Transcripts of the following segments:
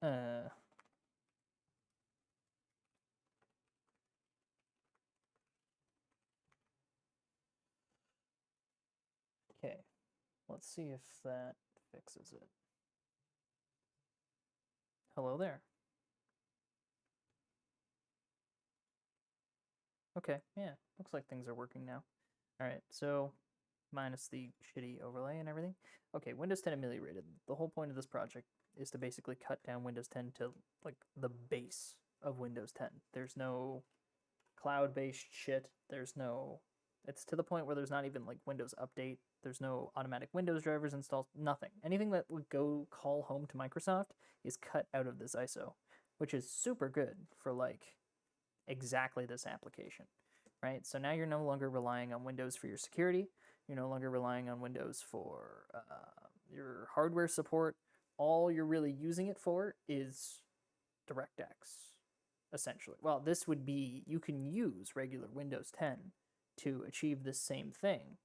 Okay, let's see if that fixes it. Hello there. Okay, yeah, looks like things are working now. All right, so minus the shitty overlay and everything. Okay, Windows 10 ameliorated. The whole point of this project is to basically cut down Windows 10 to like the base of Windows 10. There's no cloud-based shit. There's no it's to the point where there's not even like Windows Update. There's no automatic Windows drivers installed, nothing. Anything that would go call home to Microsoft is cut out of this ISO, which is super good for like exactly this application, right? So now you're no longer relying on Windows for your security. You're no longer relying on Windows for your hardware support. All you're really using it for is DirectX, essentially. Well, this would be, you can use regular Windows 10 to achieve the same thing,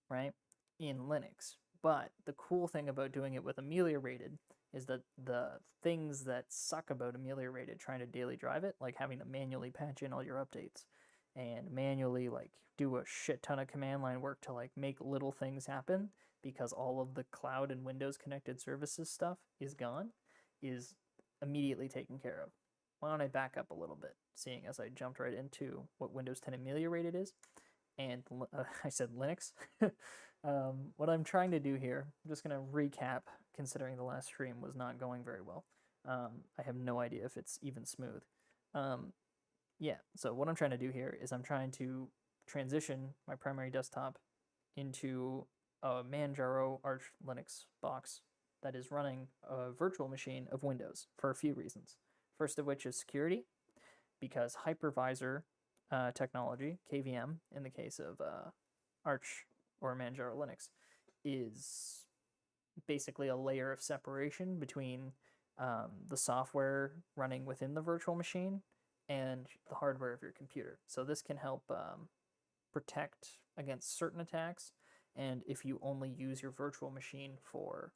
right, in Linux. But the cool thing about doing it with ameliorated is that the things that suck about ameliorated trying to daily drive it, like having to manually patch in all your updates and manually like do a shit ton of command line work to like make little things happen because all of the cloud and Windows connected services stuff is gone, is immediately taken care of. Why don't I back up a little bit, seeing as I jumped right into what Windows 10 ameliorated is, and I said Linux. What I'm trying to do here, I'm just going to recap, considering the last stream was not going very well. I have no idea if it's even smooth. Yeah, so what I'm trying to do here is I'm trying to transition my primary desktop into a Manjaro Arch Linux box that is running a virtual machine of Windows for a few reasons. First of which is security, because hypervisor technology, KVM, in the case of Arch or Manjaro Linux, is basically a layer of separation between the software running within the virtual machine and the hardware of your computer. So this can help protect against certain attacks, and if you only use your virtual machine for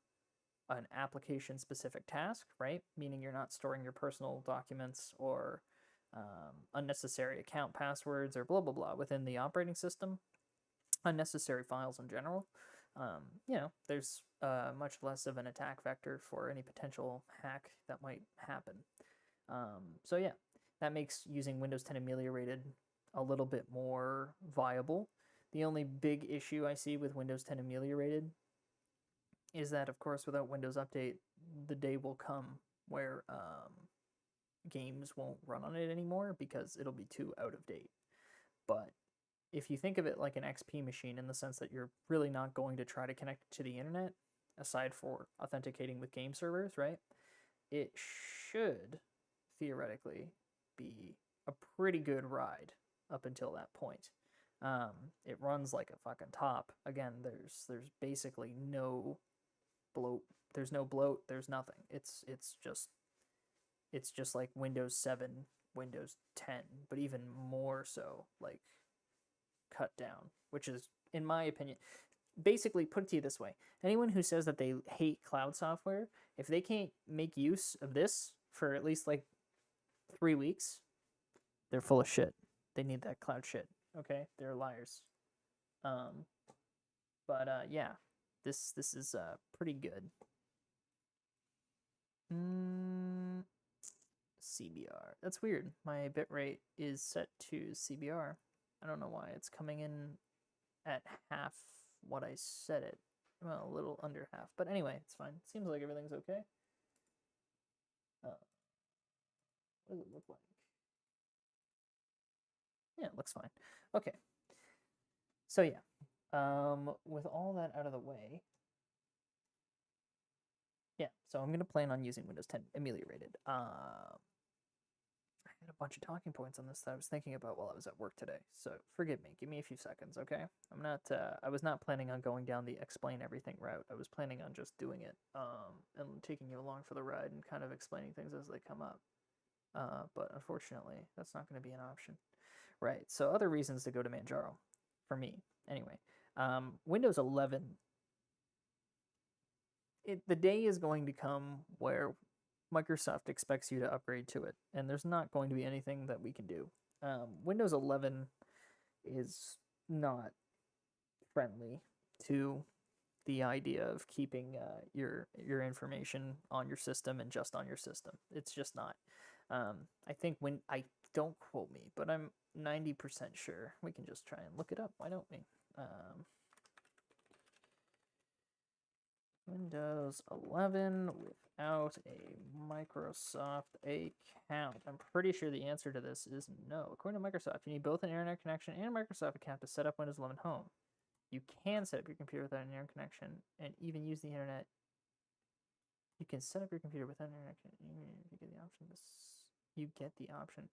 an application-specific task, right? Meaning you're not storing your personal documents or unnecessary account passwords or blah, blah, blah within the operating system, unnecessary files in general. There's much less of an attack vector for any potential hack that might happen. So yeah, that makes using Windows 10 ameliorated a little bit more viable. The only big issue I see with Windows 10 ameliorated is that, of course, without Windows Update, the day will come where games won't run on it anymore because it'll be too out of date. But if you think of it like an XP machine in the sense that you're really not going to try to connect it to the internet, aside for authenticating with game servers, right? It should theoretically be a pretty good ride up until that point. It runs like a fucking top. Again, there's basically no bloat. There's no bloat. There's nothing. It's just like Windows 7, Windows 10, but even more so, like cut down, which is, in my opinion, basically put it to you this way: anyone who says that they hate cloud software, if they can't make use of this for at least like 3 weeks, they're full of shit. They need that cloud shit. Okay, they're liars. Yeah, this is pretty good. CBR. That's weird. My bitrate is set to CBR. I don't know why it's coming in at half what I set it. Well, a little under half. But anyway, it's fine. Seems like everything's okay. What does it look like? Yeah, it looks fine. Okay. So yeah, with all that out of the way, yeah, so I'm going to plan on using Windows 10 ameliorated. I had a bunch of talking points on this that I was thinking about while I was at work today, so forgive me. Give me a few seconds, okay? I was not planning on going down the explain everything route. I was planning on just doing it, and taking you along for the ride and kind of explaining things as they come up. But unfortunately, that's not going to be an option. Right, so other reasons to go to Manjaro, for me, anyway. Windows 11, the day is going to come where Microsoft expects you to upgrade to it, and there's not going to be anything that we can do. Windows 11 is not friendly to the idea of keeping your information on your system and just on your system. It's just not. I think when I don't quote me, but I'm 90% sure. We can just try and look it up. Why don't we? Windows 11 without a Microsoft account. I'm pretty sure the answer to this is no. According to Microsoft, you need both an internet connection and a Microsoft account to set up Windows 11 Home. You can set up your computer without an internet connection and even use the internet. You can set up your computer without an internet connection. You get the option. You get the option.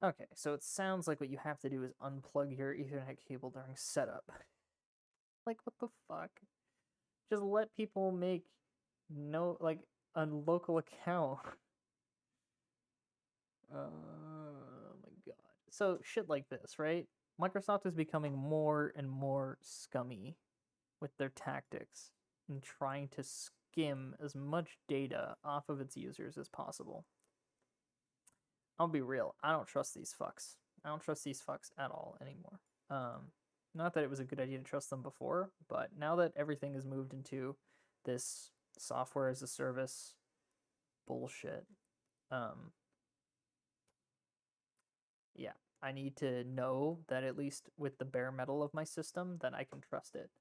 Okay, so it sounds like what you have to do is unplug your Ethernet cable during setup. Like, what the fuck? Just let people make a local account. Oh my god. So shit like this, right? Microsoft is becoming more and more scummy with their tactics in trying to skim as much data off of its users as possible. I'll be real, I don't trust these fucks. I don't trust these fucks at all anymore. Not that it was a good idea to trust them before, but now that everything has moved into this software as a service bullshit, yeah, I need to know that at least with the bare metal of my system that I can trust it.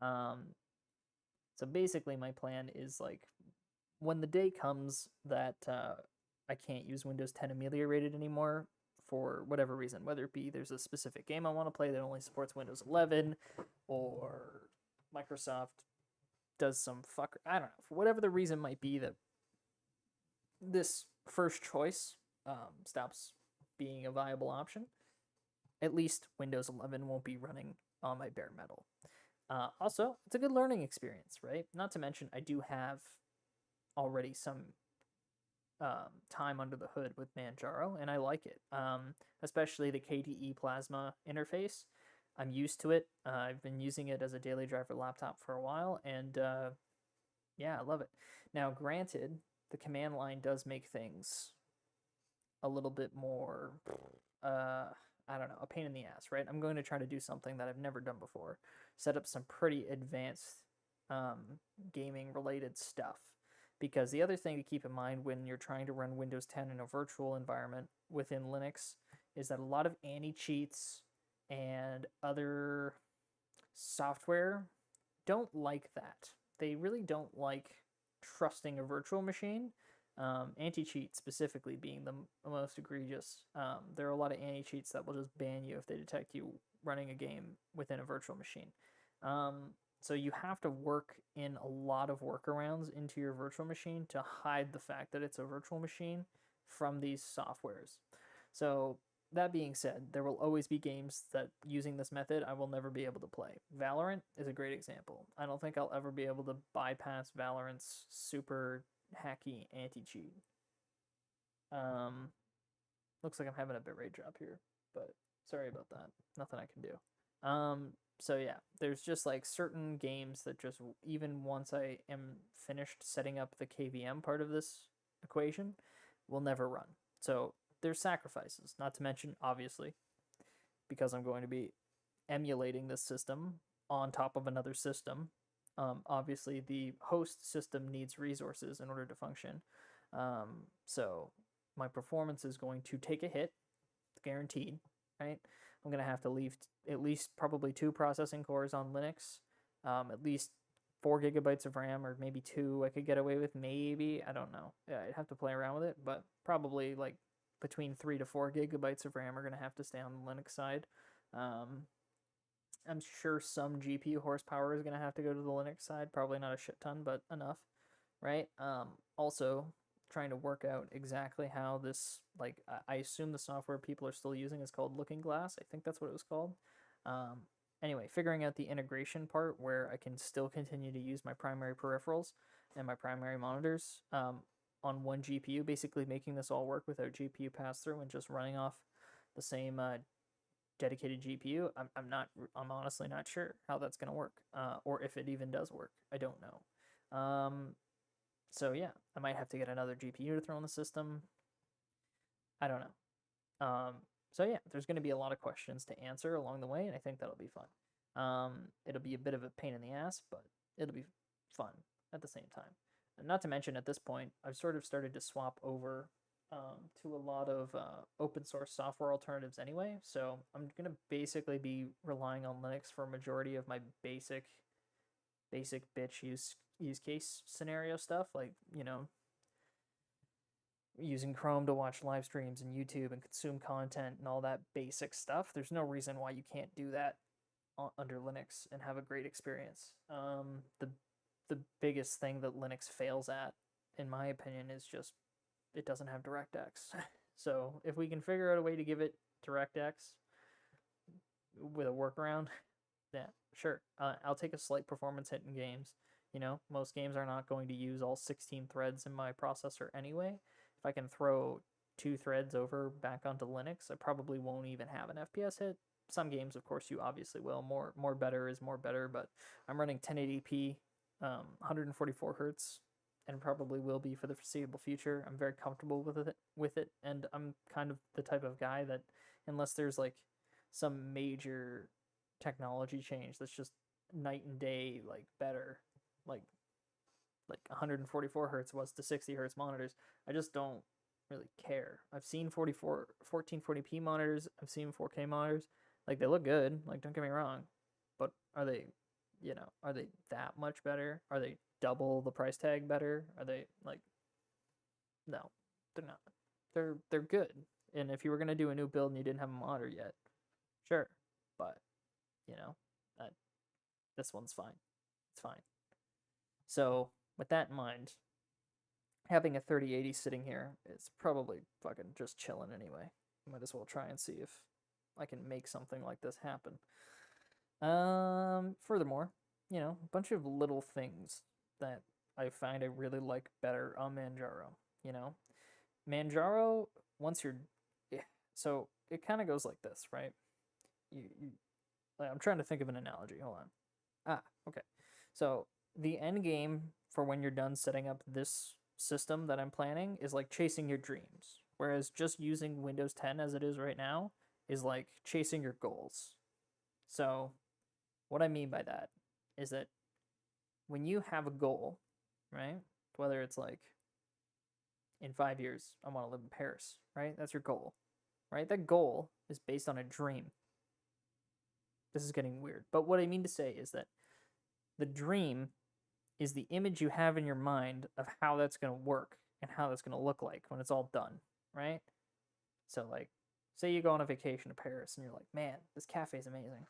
So basically my plan is like when the day comes that I can't use Windows 10 ameliorated anymore for whatever reason, whether it be there's a specific game I want to play that only supports Windows 11 or Microsoft does some fuck, I don't know, for whatever the reason might be that this first choice stops being a viable option, at least Windows 11 won't be running on my bare metal. Also, it's a good learning experience, right? Not to mention, I do have already some time under the hood with Manjaro, and I like it. Especially the KDE Plasma interface. I'm used to it. I've been using it as a daily driver laptop for a while, and yeah, I love it. Now, granted, the command line does make things a little bit more, I don't know, a pain in the ass, right? I'm going to try to do something that I've never done before. Set up some pretty advanced gaming-related stuff. Because the other thing to keep in mind when you're trying to run Windows 10 in a virtual environment within Linux is that a lot of anti-cheats and other software don't like that. They really don't like trusting a virtual machine. Anti-cheat specifically being the most egregious. There are a lot of anti-cheats that will just ban you if they detect you running a game within a virtual machine. So you have to work in a lot of workarounds into your virtual machine to hide the fact that it's a virtual machine from these softwares. So that being said, there will always be games that using this method I will never be able to play. Valorant is a great example. I don't think I'll ever be able to bypass Valorant's super hacky anti-cheat. Looks like I'm having a bitrate drop here, but sorry about that. Nothing I can do. So yeah, there's just like certain games that just, even once I am finished setting up the KVM part of this equation, will never run. So there's sacrifices, not to mention, obviously, because I'm going to be emulating this system on top of another system. Obviously, the host system needs resources in order to function. So my performance is going to take a hit, guaranteed, right? I'm going to have to leave at least probably 2 processing cores on Linux, at least 4 gigabytes of RAM, or maybe 2 I could get away with, maybe, I don't know. Yeah, I'd have to play around with it, but probably like between 3 to 4 gigabytes of RAM are going to have to stay on the Linux side. I'm sure some GPU horsepower is going to have to go to the Linux side, probably not a shit ton, but enough, right? Also, trying to work out exactly how this, like, I assume the software people are still using is called Looking Glass. I think that's what it was called. Anyway, figuring out the integration part where I can still continue to use my primary peripherals and my primary monitors on one GPU, basically making this all work without GPU pass-through and just running off the same dedicated GPU. I'm honestly not sure how that's going to work, or if it even does work. I don't know. So yeah, I might have to get another GPU to throw in the system. I don't know. So yeah, there's going to be a lot of questions to answer along the way, and I think that'll be fun. It'll be a bit of a pain in the ass, but it'll be fun at the same time. And not to mention, at this point, I've sort of started to swap over to a lot of open source software alternatives anyway. So I'm going to basically be relying on Linux for a majority of my basic bitch use case scenario stuff, like, you know, using Chrome to watch live streams and YouTube and consume content and all that basic stuff. There's no reason why you can't do that under Linux and have a great experience. The biggest thing that Linux fails at, in my opinion, is just it doesn't have DirectX. So if we can figure out a way to give it DirectX with a workaround, yeah, sure. I'll take a slight performance hit in games. You know, most games are not going to use all 16 threads in my processor anyway. If I can throw 2 threads over back onto Linux, I probably won't even have an FPS hit. Some games, of course, you obviously will. More better is more better, but I'm running 1080p, 144 hertz, and probably will be for the foreseeable future. I'm very comfortable with it, and I'm kind of the type of guy that, unless there's like some major technology change that's just night and day, like better, like 144 hertz was to 60 hertz monitors, I just don't really care. I've seen 1440p monitors, I've seen 4K monitors, like they look good, like don't get me wrong, but are they, you know, are they that much better? Are they double the price tag better? Are they like, no, they're not. They're good. And if you were gonna do a new build and you didn't have a monitor yet, sure, but you know, this one's fine. It's fine. So with that in mind, having a 3080 sitting here is probably fucking just chilling anyway. Might as well try and see if I can make something like this happen. Furthermore, you know, a bunch of little things that I find I really like better on Manjaro. You know, Manjaro, once you're, so it kind of goes like this, right? I'm trying to think of an analogy. Hold on. Okay. So the end game for when you're done setting up this system that I'm planning is like chasing your dreams. Whereas just using Windows 10 as it is right now is like chasing your goals. So what I mean by that is that when you have a goal, right? Whether it's like in 5 years, I want to live in Paris, right? That's your goal, right? That goal is based on a dream. This is getting weird. But what I mean to say is that the dream is the image you have in your mind of how that's going to work and how that's going to look like when it's all done, right? So, like, say you go on a vacation to Paris and you're like, man, this cafe is amazing.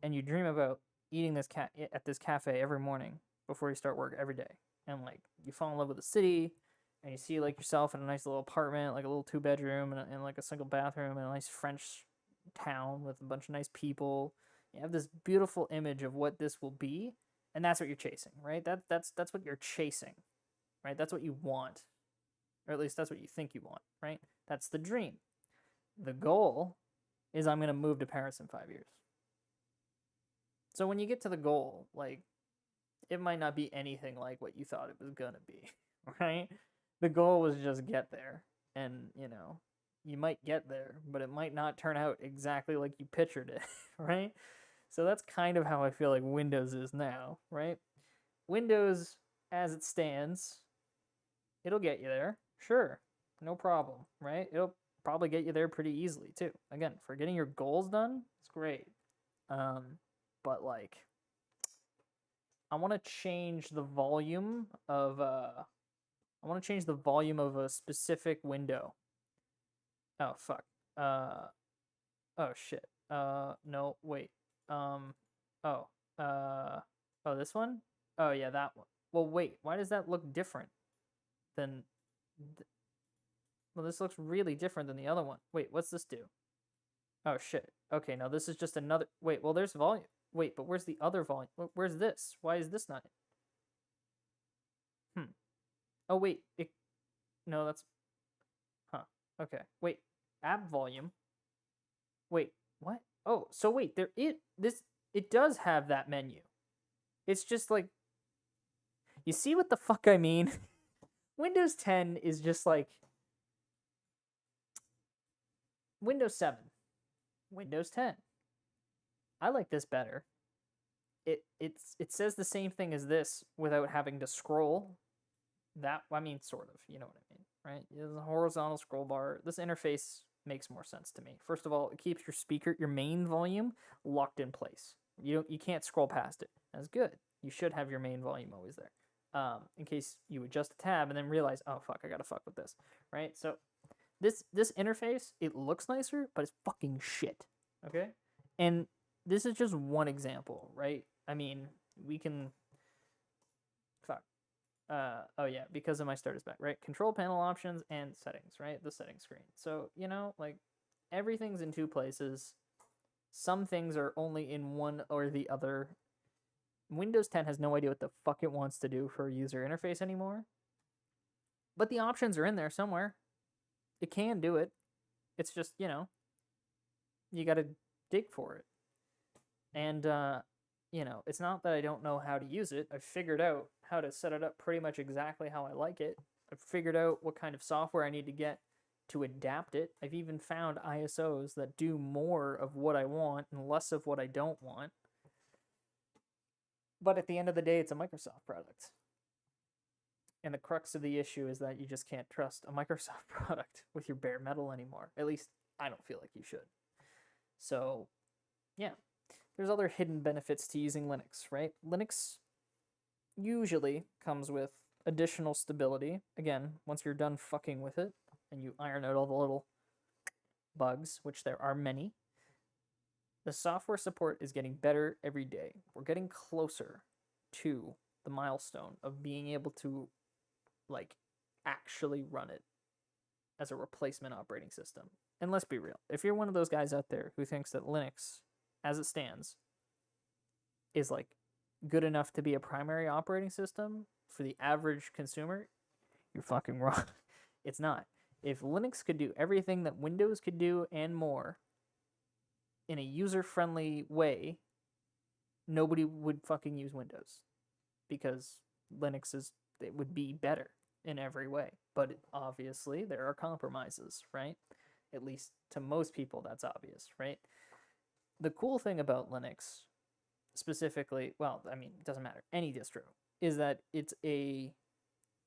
And you dream about eating this at this cafe every morning before you start work every day. And, like, you fall in love with the city and you see, like, yourself in a nice little apartment, like a little 2-bedroom and like, a single bathroom and a nice French town with a bunch of nice people. You have this beautiful image of what this will be, and that's what you're chasing, right? That's what you're chasing, right? That's what you want, or at least that's what you think you want, right? That's the dream. The goal is I'm going to move to Paris in 5 years. So when you get to the goal, like, it might not be anything like what you thought it was going to be, right? The goal was just get there, and, you know, you might get there, but it might not turn out exactly like you pictured it, right? So that's kind of how I feel like Windows is now, right? Windows, as it stands, it'll get you there, sure, no problem, right? It'll probably get you there pretty easily too. Again, for getting your goals done, it's great. But like, I want to change the volume of a specific window. Oh fuck. Oh shit. No, wait. Oh. This one? Oh yeah, that one. Well, wait. Why does that look different than? Well, this looks really different than the other one. Wait, what's this do? Oh shit. Okay, now this is just another. Wait, well, there's volume. Wait, but where's the other volume? Where's this? Why is this not? Oh wait, no, that's. Huh. Okay. Wait. App volume. Wait. What? Oh, so wait. It does have that menu. It's just like. You see what the fuck I mean? Windows 10 is just like Windows 7, Windows 10. I like this better. It says the same thing as this without having to scroll. That, I mean, sort of, you know what I mean, right? There's a horizontal scroll bar. This interface makes more sense to me. First of all, it keeps your main volume locked in place. You can't scroll past it. That's good. You should have your main volume always there. In case you adjust a tab and then realize, oh fuck, I gotta fuck with this, right? So this interface, it looks nicer, but it's fucking shit. Okay? And this is just one example, right? I mean, we can fuck. Oh yeah, because of my start is back, right? Control panel options and settings, right? The settings screen. So, you know, like everything's in two places. Some things are only in one or the other. Windows 10 has no idea what the fuck it wants to do for a user interface anymore. But the options are in there somewhere. It can do it. It's just, you know, you got to dig for it. And, you know, it's not that I don't know how to use it. I've figured out how to set it up pretty much exactly how I like it. I've figured out what kind of software I need to get to adapt it. I've even found ISOs that do more of what I want and less of what I don't want. But at the end of the day, it's a Microsoft product. And the crux of the issue is that you just can't trust a Microsoft product with your bare metal anymore. At least I don't feel like you should. So, yeah. There's other hidden benefits to using Linux, right? Linux usually comes with additional stability. Again, once you're done fucking with it and you iron out all the little bugs, which there are many, the software support is getting better every day. We're getting closer to the milestone of being able to, like, actually run it as a replacement operating system. And let's be real. If you're one of those guys out there who thinks that Linux, as it stands, is, like, good enough to be a primary operating system for the average consumer, you're fucking wrong. It's not. If Linux could do everything that Windows could do and more in a user-friendly way, nobody would fucking use Windows, because Linux it would be better in every way. But obviously there are compromises, right? At least to most people that's obvious, right? The cool thing about Linux specifically, well, I mean, it doesn't matter, any distro, is that it's a,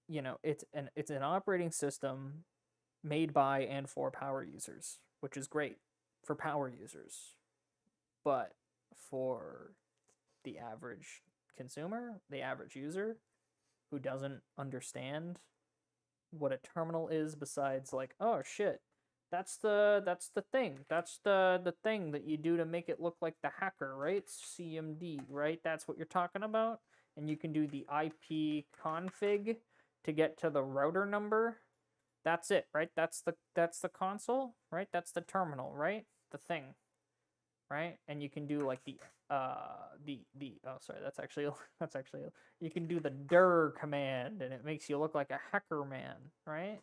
you know, it's an operating system made by and for power users, which is great for power users. But for the average consumer, the average user who doesn't understand what a terminal is, besides like, oh shit, that's the thing. That's the thing that you do to make it look like the hacker, right? CMD, right? That's what you're talking about. And you can do the IP config to get to the router number. That's it, right? That's the console, right? That's the terminal, right? The thing, right? And you can do like oh sorry, that's actually you can do the dir command and it makes you look like a hacker man, right?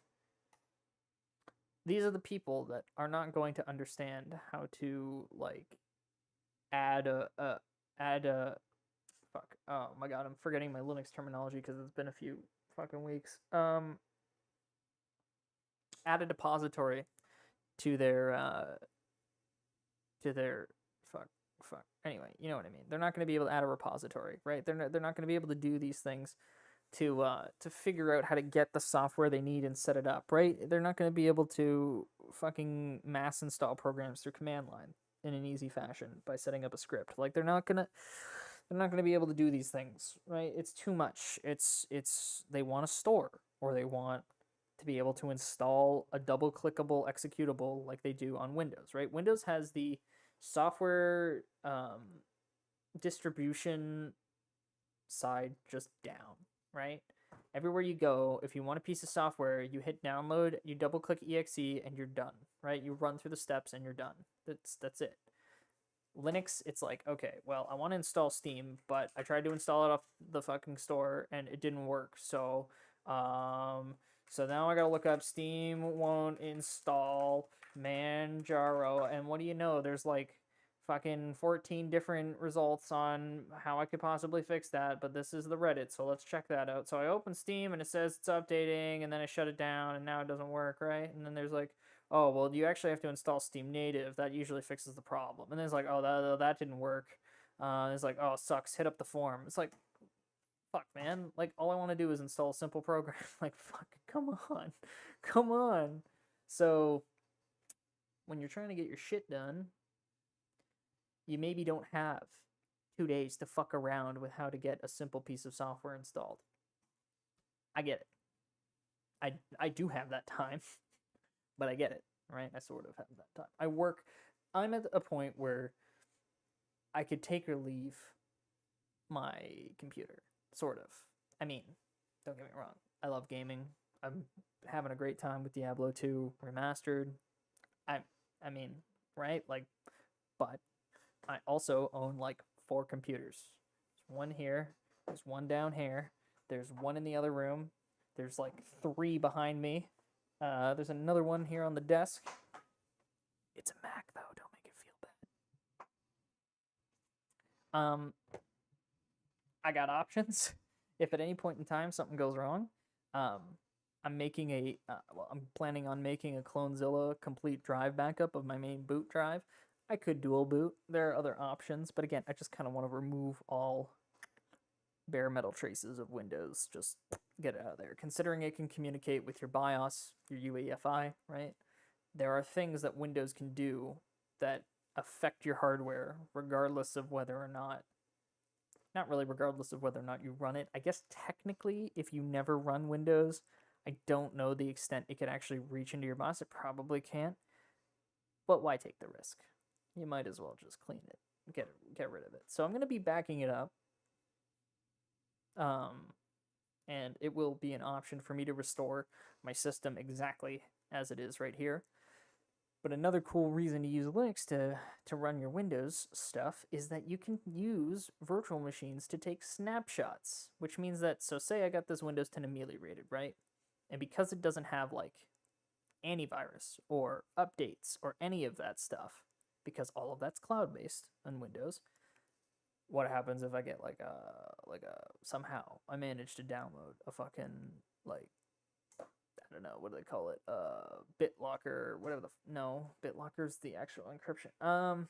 These are the people that are not going to understand how to, like, add a fuck, oh my god, I'm forgetting my Linux terminology because it's been a few fucking weeks. Add a depository to their fuck. Anyway, you know what I mean. They're not going to be able to add a repository, right? They're not going to be able to do these things to figure out how to get the software they need and set it up, right? They're not going to be able to fucking mass install programs through command line in an easy fashion by setting up a script. Like they're not going to be able to do these things, right? It's too much. It's they want a store, or they want to be able to install a double clickable executable like they do on Windows, right? Windows has the software distribution side just down, right? Everywhere you go, if you want a piece of software, you hit download, you double click exe, and you're done, right? You run through the steps and you're done. That's it. Linux, it's like, okay, well, I want to install Steam, but I tried to install it off the fucking store and it didn't work. So now I gotta look up Steam won't install Manjaro, and what do you know? There's like fucking 14 different results on how I could possibly fix that, but this is the Reddit, so let's check that out. So I open Steam and it says it's updating, and then I shut it down and now it doesn't work, right? And then there's like, oh, well, you actually have to install Steam Native. That usually fixes the problem. And then it's like, oh, that didn't work. It's like, oh, sucks. Hit up the forum. It's like, fuck, man. Like, all I want to do is install a simple program. Like, fuck, come on. Come on. So, when you're trying to get your shit done, you maybe don't have 2 days to fuck around with how to get a simple piece of software installed. I get it. I do have that time, but I get it, right? I sort of have that time. I'm at a point where I could take or leave my computer, sort of. I mean, don't get me wrong. I love gaming. I'm having a great time with Diablo 2 Remastered. I mean, right? Like, but I also own like 4 computers. There's one here, there's one down here, there's one in the other room, there's like 3 behind me. There's another one here on the desk. It's a Mac though, don't make it feel bad. I got options. If at any point in time something goes wrong, I'm making I'm planning on making a Clonezilla complete drive backup of my main boot drive. I could dual boot. There are other options, but again, I just kind of want to remove all bare metal traces of Windows. Just get it out of there. Considering it can communicate with your BIOS, your UEFI, right? There are things that Windows can do that affect your hardware regardless of whether or not, not really regardless of whether or not you run it. I guess technically, if you never run Windows, I don't know the extent it could actually reach into your BIOS. It probably can't. But why take the risk? You might as well just clean it, get rid of it. So I'm going to be backing it up. And it will be an option for me to restore my system exactly as it is right here. But another cool reason to use Linux to run your Windows stuff is that you can use virtual machines to take snapshots, which means that, so say I got this Windows 10 ameliorated, right? And because it doesn't have like antivirus or updates or any of that stuff, because all of that's cloud-based on Windows, what happens if I get like a somehow I manage to download a fucking, like, I don't know, what do they call it? BitLocker, whatever no, BitLocker's the actual encryption.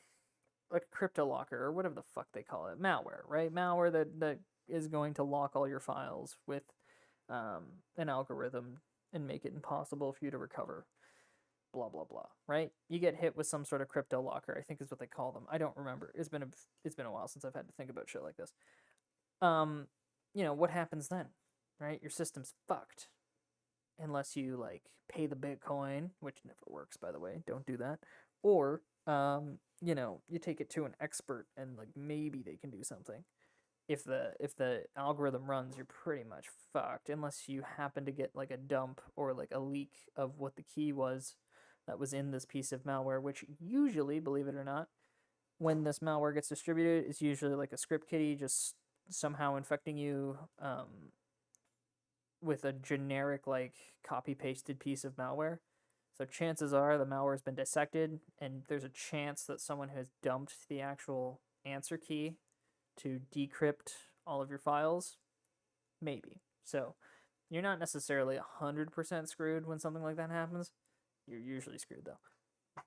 Like a CryptoLocker or whatever the fuck they call it. Malware, right? Malware that is going to lock all your files with an algorithm and make it impossible for you to recover. Blah blah blah, right? You get hit with some sort of crypto locker, I think is what they call them. I don't remember. It's been a while since I've had to think about shit like this. What happens then, right? Your system's fucked unless you like pay the Bitcoin, which never works, by the way. Don't do that. Or you take it to an expert and like maybe they can do something. If the algorithm runs, you're pretty much fucked unless you happen to get like a dump or like a leak of what the key was that was in this piece of malware, which usually, believe it or not, when this malware gets distributed, it's usually like a script kiddie just somehow infecting you with a generic like copy-pasted piece of malware. So chances are the malware has been dissected, and there's a chance that someone has dumped the actual answer key to decrypt all of your files. Maybe. So you're not necessarily 100% screwed when something like that happens. You're usually screwed though.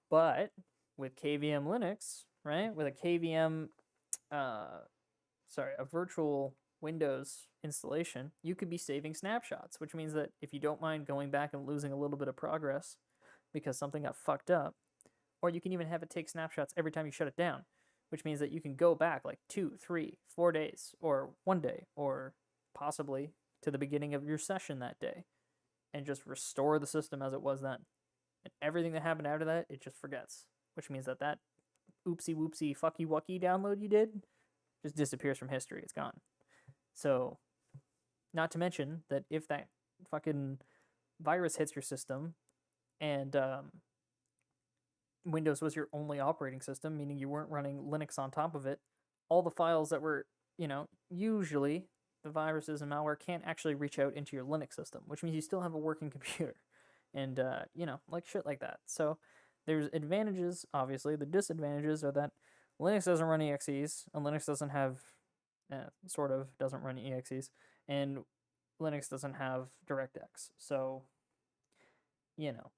But with KVM Linux, right, with a KVM, a virtual Windows installation, you could be saving snapshots, which means that if you don't mind going back and losing a little bit of progress because something got fucked up, or you can even have it take snapshots every time you shut it down, which means that you can go back like 2, 3, 4 days, or 1 day, or possibly to the beginning of your session that day, and just restore the system as it was then. And everything that happened after that, it just forgets, which means that oopsie whoopsie fucky wucky download you did just disappears from history. It's gone. So, not to mention that if that fucking virus hits your system and Windows was your only operating system, meaning you weren't running Linux on top of it, all the files that were, usually the viruses and malware can't actually reach out into your Linux system, which means you still have a working computer. And, like shit like that. So there's advantages, obviously. The disadvantages are that Linux doesn't run exes, and Linux doesn't have, sort of doesn't run exes, and Linux doesn't have DirectX. So, you know,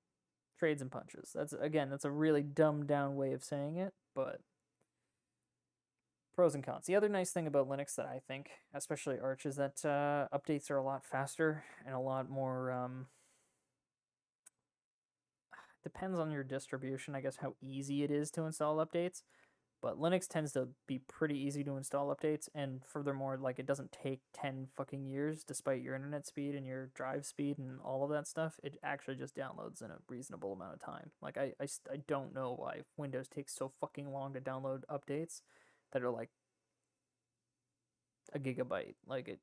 trades and punches. That's a really dumbed down way of saying it, but pros and cons. The other nice thing about Linux that I think, especially Arch, is that updates are a lot faster and a lot more. Depends on your distribution, I guess, how easy it is to install updates. But Linux tends to be pretty easy to install updates, and furthermore, like, it doesn't take 10 fucking years, despite your internet speed and your drive speed and all of that stuff. It actually just downloads in a reasonable amount of time. Like, I don't know why Windows takes so fucking long to download updates that are like a gigabyte. Like,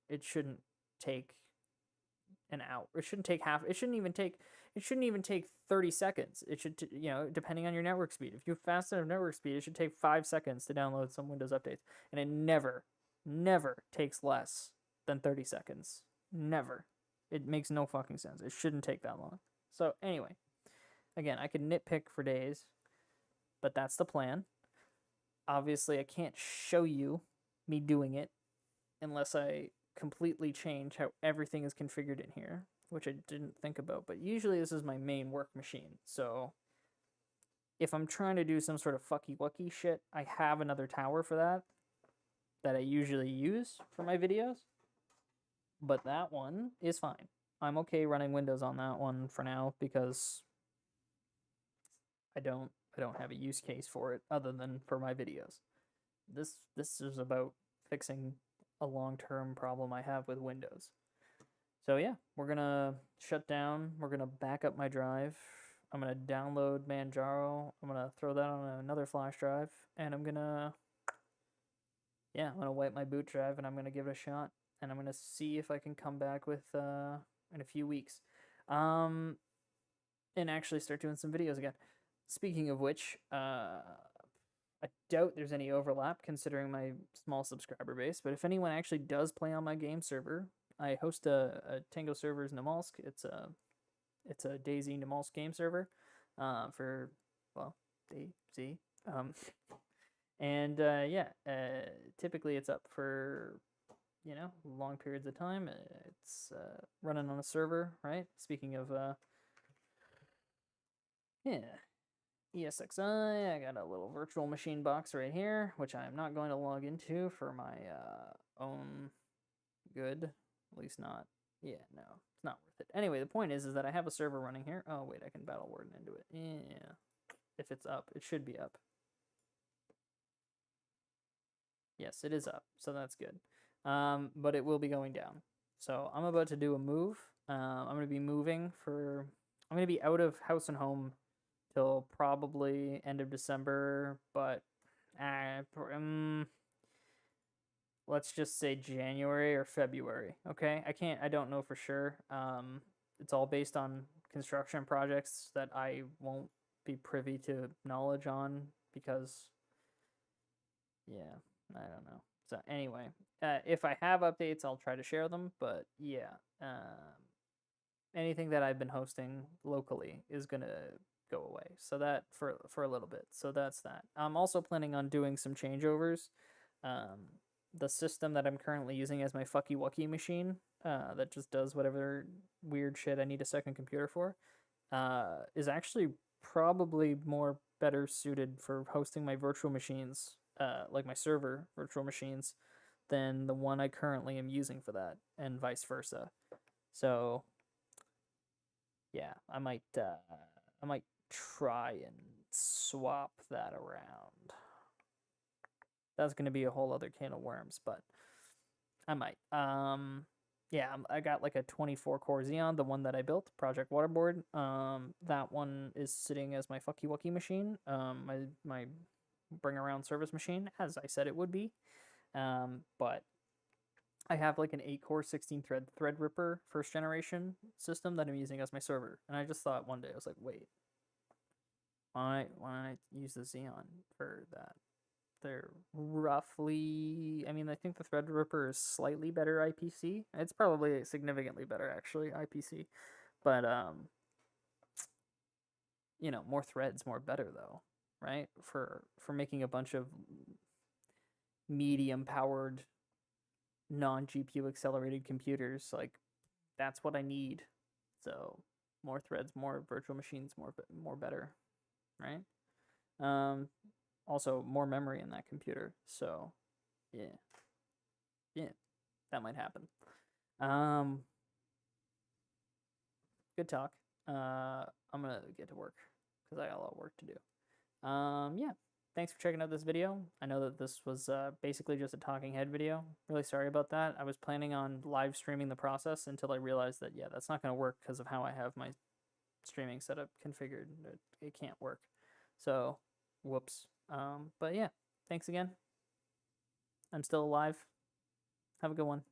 it shouldn't take an hour. It shouldn't take half. It shouldn't even take 30 seconds. It should, depending on your network speed. If you have fast enough network speed, it should take 5 seconds to download some Windows updates. And it never takes less than 30 seconds. Never. It makes no fucking sense. It shouldn't take that long. So anyway, again, I could nitpick for days, but that's the plan. Obviously, I can't show you me doing it unless I completely change how everything is configured in here, which I didn't think about, but usually this is my main work machine. So if I'm trying to do some sort of fucky-wucky shit, I have another tower for that I usually use for my videos, but that one is fine. I'm okay running Windows on that one for now because I don't have a use case for it other than for my videos. This is about fixing a long-term problem I have with Windows. So yeah, we're gonna shut down. We're gonna back up my drive. I'm gonna download Manjaro. I'm gonna throw that on another flash drive, and I'm gonna wipe my boot drive, and I'm gonna give it a shot, and I'm gonna see if I can come back with in a few weeks, and actually start doing some videos again. Speaking of which, I doubt there's any overlap considering my small subscriber base, but if anyone actually does play on my game server, I host a Tango Servers Namalsk. It's a DayZ Namalsk game server for, well, DayZ. Typically it's up for, long periods of time. It's running on a server, right? Speaking of, ESXi, I got a little virtual machine box right here, which I'm not going to log into for my own good. At least not. Yeah, no, it's not worth it. Anyway, the point is that I have a server running here. Oh, wait, I can battle warden into it. Yeah. If it's up, it should be up. Yes, it is up, so that's good. But it will be going down. So I'm about to do a move. I'm going to be moving I'm going to be out of house and home till probably end of December, but let's just say January or February. Okay, I don't know for sure. It's all based on construction projects that I won't be privy to knowledge on because, yeah, I don't know. So anyway, if I have updates, I'll try to share them. But yeah, anything that I've been hosting locally is gonna go away. So that for a little bit. So that's that. I'm also planning on doing some changeovers. The system that I'm currently using as my fucky wucky machine, that just does whatever weird shit I need a second computer for, is actually probably better suited for hosting my virtual machines, like my server virtual machines, than the one I currently am using for that, and vice versa. So yeah, I might try and swap that around. That's going to be a whole other can of worms, but I might. Yeah, I got like a 24-core Xeon, the one that I built, Project Waterboard. That one is sitting as my fucky wucky machine, my bring around service machine, as I said it would be. But I have like an 8-core 16-thread Threadripper first generation system that I'm using as my server. And I just thought one day, I was like, wait, why don't I use the Xeon for that? They're roughly, I mean, I think the Threadripper is slightly better IPC. It's probably significantly better, actually, IPC. But, more threads, more better, though. right? For making a bunch of medium powered non GPU accelerated computers. Like that's what I need. So more threads, more virtual machines, more better, right? Also more memory in that computer. So yeah, that might happen. Good talk. I'm gonna get to work because I got a lot of work to do. Yeah, thanks for checking out this video. I know that this was basically just a talking head video. Really sorry about that. I was planning on live streaming the process until I realized that, yeah, that's not going to work because of how I have my streaming setup configured. It can't work. So, whoops. But yeah, thanks again. I'm still alive. Have a good one.